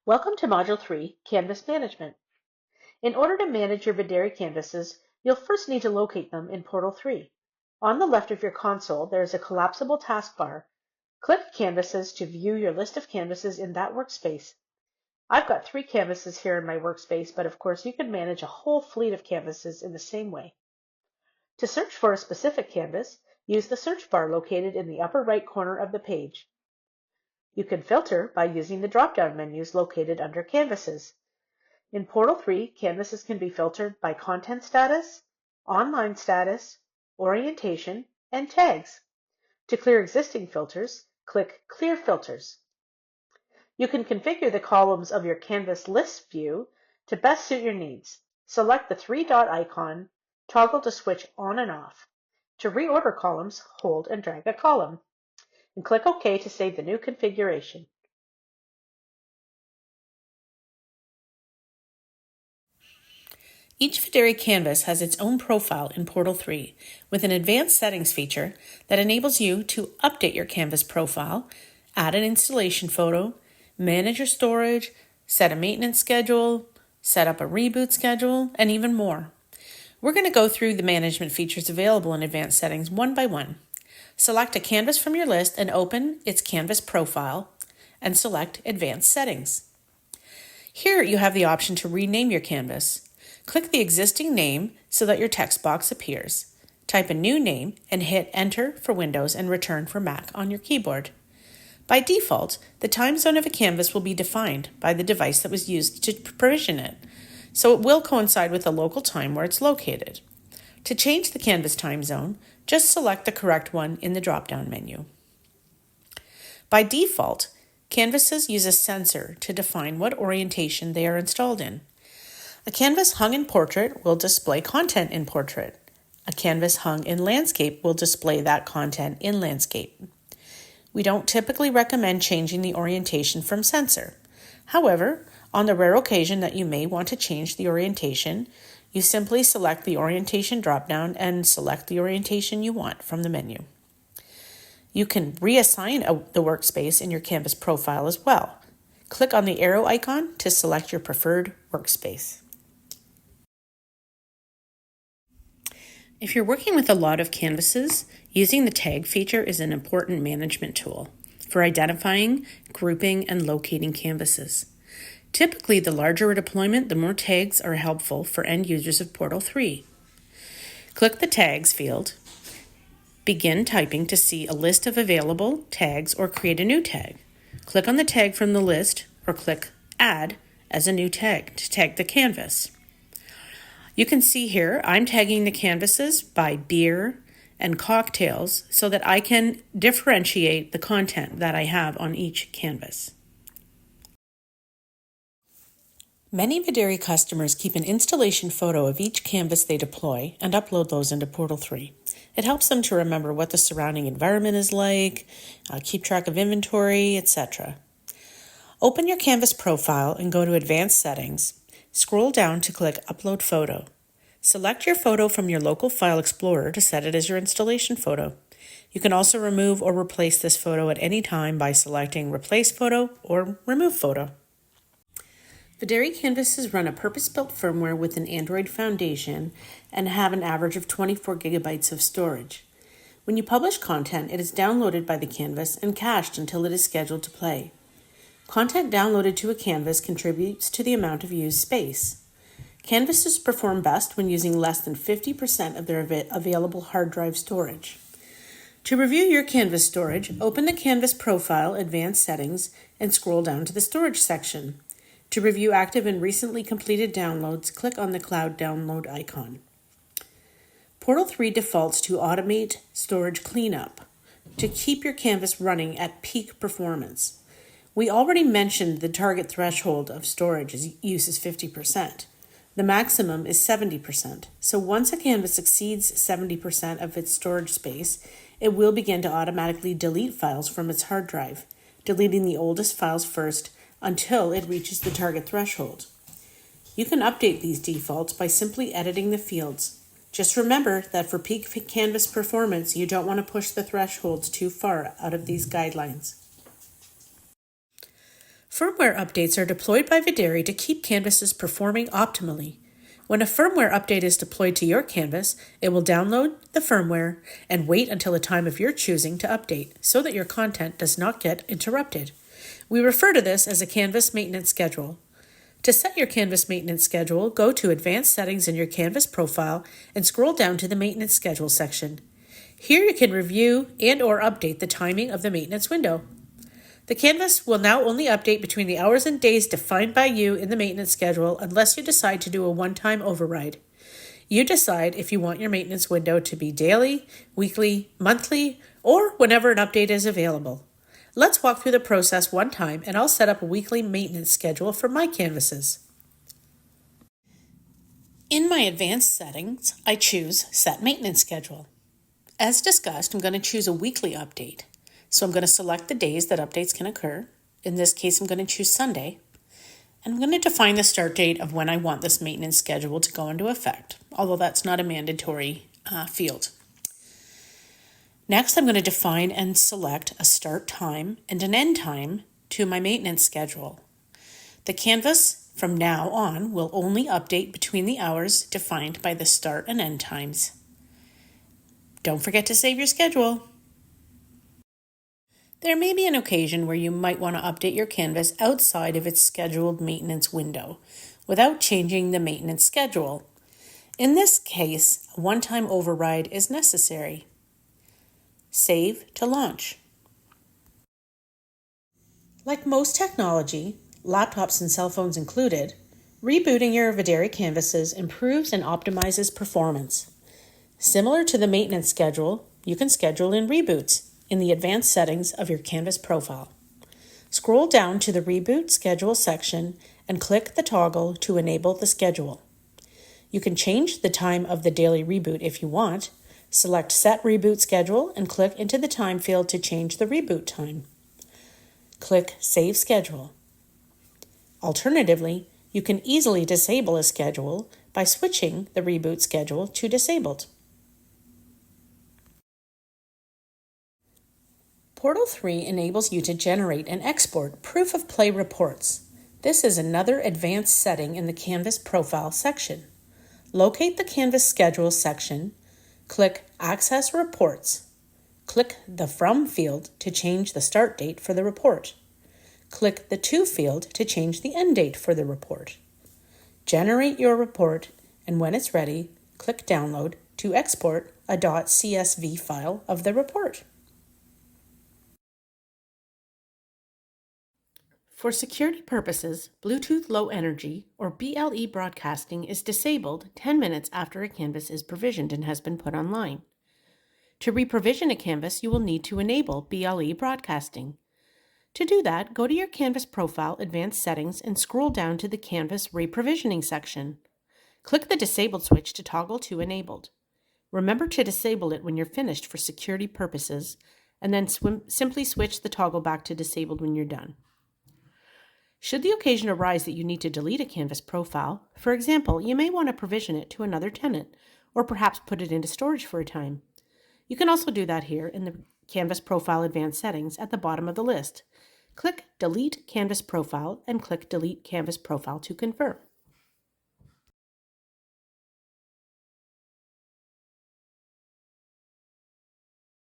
Welcome to Module 3, Canvas Management. In order to manage your Videri canvases, you'll first need to locate them in Portal 3. On the left of your console, there is a collapsible taskbar. Click Canvases to view your list of canvases in that workspace. I've got 3 canvases here in my workspace, but of course you can manage a whole fleet of canvases in the same way. To search for a specific canvas, use the search bar located in the upper right corner of the page. You can filter by using the drop-down menus located under Canvases. In Portal 3, canvases can be filtered by content status, online status, orientation, and tags. To clear existing filters, click Clear Filters. You can configure the columns of your Canvas list view to best suit your needs. Select the 3-dot icon, toggle to switch on and off. To reorder columns, hold and drag a column, and click OK to save the new configuration. Each Videri canvas has its own profile in Portal 3 with an advanced settings feature that enables you to update your canvas profile, add an installation photo, manage your storage, set a maintenance schedule, set up a reboot schedule, and even more. We're going to go through the management features available in advanced settings one by one. Select a canvas from your list and open its canvas profile and select Advanced Settings. Here you have the option to rename your canvas. Click the existing name so that your text box appears. Type a new name and hit Enter for Windows and Return for Mac on your keyboard. By default, the time zone of a canvas will be defined by the device that was used to provision it, so it will coincide with the local time where it's located. To change the canvas time zone, just select the correct one in the drop-down menu. By default, canvases use a sensor to define what orientation they are installed in. A canvas hung in portrait will display content in portrait. A canvas hung in landscape will display that content in landscape. We don't typically recommend changing the orientation from sensor. However, on the rare occasion that you may want to change the orientation, you simply select the orientation dropdown and select the orientation you want from the menu. You can reassign the workspace in your canvas profile as well. Click on the arrow icon to select your preferred workspace. If you're working with a lot of canvases, using the tag feature is an important management tool for identifying, grouping, and locating canvases. Typically, the larger a deployment, the more tags are helpful for end users of Portal 3. Click the Tags field, begin typing to see a list of available tags or create a new tag. Click on the tag from the list or click Add as a new tag to tag the canvas. You can see here I'm tagging the canvases by beer and cocktails so that I can differentiate the content that I have on each canvas. Many Videri customers keep an installation photo of each canvas they deploy and upload those into Portal 3. It helps them to remember what the surrounding environment is like, keep track of inventory, etc. Open your canvas profile and go to Advanced Settings. Scroll down to click Upload Photo. Select your photo from your local file explorer to set it as your installation photo. You can also remove or replace this photo at any time by selecting Replace Photo or Remove Photo. Videri canvases run a purpose-built firmware with an Android foundation and have an average of 24 gigabytes of storage. When you publish content, it is downloaded by the canvas and cached until it is scheduled to play. Content downloaded to a canvas contributes to the amount of used space. Canvases perform best when using less than 50% of their available hard drive storage. To review your canvas storage, open the Canvas Profile Advanced Settings and scroll down to the Storage section. To review active and recently completed downloads, click on the Cloud Download icon. Portal 3 defaults to Automate Storage Cleanup to keep your canvas running at peak performance. We already mentioned the target threshold of storage use is 50%. The maximum is 70%. So once a canvas exceeds 70% of its storage space, it will begin to automatically delete files from its hard drive, deleting the oldest files first until it reaches the target threshold. You can update these defaults by simply editing the fields. Just remember that for peak canvas performance, you don't want to push the thresholds too far out of these guidelines. Firmware updates are deployed by Videri to keep canvases performing optimally. When a firmware update is deployed to your canvas, it will download the firmware and wait until a time of your choosing to update so that your content does not get interrupted. We refer to this as a canvas maintenance schedule. To set your canvas maintenance schedule, go to Advanced Settings in your canvas profile and scroll down to the Maintenance Schedule section. Here you can review and/or update the timing of the maintenance window. The canvas will now only update between the hours and days defined by you in the maintenance schedule unless you decide to do a one-time override. You decide if you want your maintenance window to be daily, weekly, monthly, or whenever an update is available. Let's walk through the process one time and I'll set up a weekly maintenance schedule for my canvases. In my advanced settings, I choose Set Maintenance Schedule. As discussed, I'm going to choose a weekly update. So I'm going to select the days that updates can occur. In this case, I'm going to choose Sunday. And I'm going to define the start date of when I want this maintenance schedule to go into effect, although that's not a mandatory field. Next, I'm going to define and select a start time and an end time to my maintenance schedule. The canvas from now on will only update between the hours defined by the start and end times. Don't forget to save your schedule. There may be an occasion where you might want to update your canvas outside of its scheduled maintenance window without changing the maintenance schedule. In this case, a one-time override is necessary. Save to launch. Like most technology, laptops and cell phones included, rebooting your Videri canvases improves and optimizes performance. Similar to the maintenance schedule, you can schedule in reboots in the advanced settings of your canvas profile. Scroll down to the Reboot Schedule section and click the toggle to enable the schedule. You can change the time of the daily reboot if you want. Select Set Reboot Schedule and click into the time field to change the reboot time. Click Save Schedule. Alternatively, you can easily disable a schedule by switching the reboot schedule to disabled. Portal3 enables you to generate and export proof of play reports. This is another advanced setting in the Canvas Profile section. Locate the Canvas Schedule section, click Access Reports. Click the From field to change the start date for the report. Click the To field to change the end date for the report. Generate your report, and when it's ready, click Download to export a .csv file of the report. For security purposes, Bluetooth Low Energy, or BLE broadcasting, is disabled 10 minutes after a canvas is provisioned and has been put online. To reprovision a canvas, you will need to enable BLE broadcasting. To do that, go to your Canvas Profile Advanced Settings and scroll down to the Canvas Reprovisioning section. Click the Disabled switch to toggle to Enabled. Remember to disable it when you're finished for security purposes, and then simply switch the toggle back to Disabled when you're done. Should the occasion arise that you need to delete a Canvas profile, for example, you may want to provision it to another tenant, or perhaps put it into storage for a time. You can also do that here in the Canvas Profile Advanced Settings at the bottom of the list. Click Delete Canvas Profile and click Delete Canvas Profile to confirm.